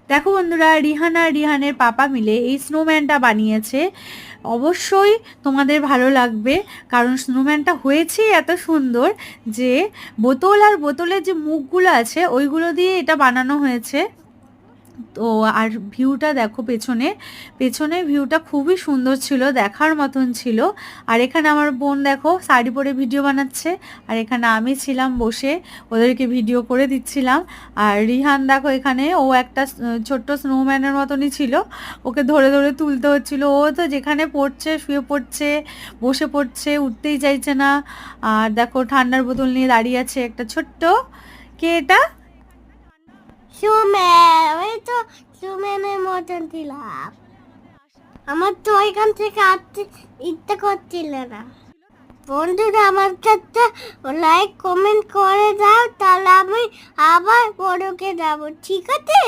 দেখো বন্ধুরা, রিহান আর রিহানের পাপা মিলে এই স্নোম্যানটা বানিয়েছে। অবশ্যই তোমাদের ভালো লাগবে, কারণ স্নোম্যানটা হয়েছেই এত সুন্দর যে বোতল আর বোতলের যে মুখগুলো আছে ওইগুলো দিয়ে এটা বানানো হয়েছে। তো আর ভিউটা দেখো, পেছনে পেছনে ভিউটা খুবই সুন্দর ছিল, দেখার মতন ছিল। আর এখানে আমার বোন দেখো শাড়ি পরে ভিডিও বানাচ্ছে, আর এখানে আমি ছিলাম বসে ওদেরকে ভিডিও করে দিচ্ছিলাম। আর রিহান দেখো এখানে ও একটা ছোট্ট স্নোম্যানের মতনই ছিল, ওকে ধরে ধরে তুলতে হচ্ছিল। ও তো যেখানে পড়ছে শুয়ে পড়ছে, বসে পড়ছে, উঠতেই চাইছে না। আর দেখো ঠান্ডার বোতল নিয়ে দাঁড়িয়ে আছে একটা ছোট্ট, কে এটা? সুমেন, ওই তো সুমেনের মতন ছিলাম। আমার তো ওইখান থেকে আসতে ইচ্ছে করছিল না। বন্ধুরা আমার কাছে লাইক কমেন্ট করে দাও, তাহলে আমি আবার বড়কে যাবো, ঠিক আছে?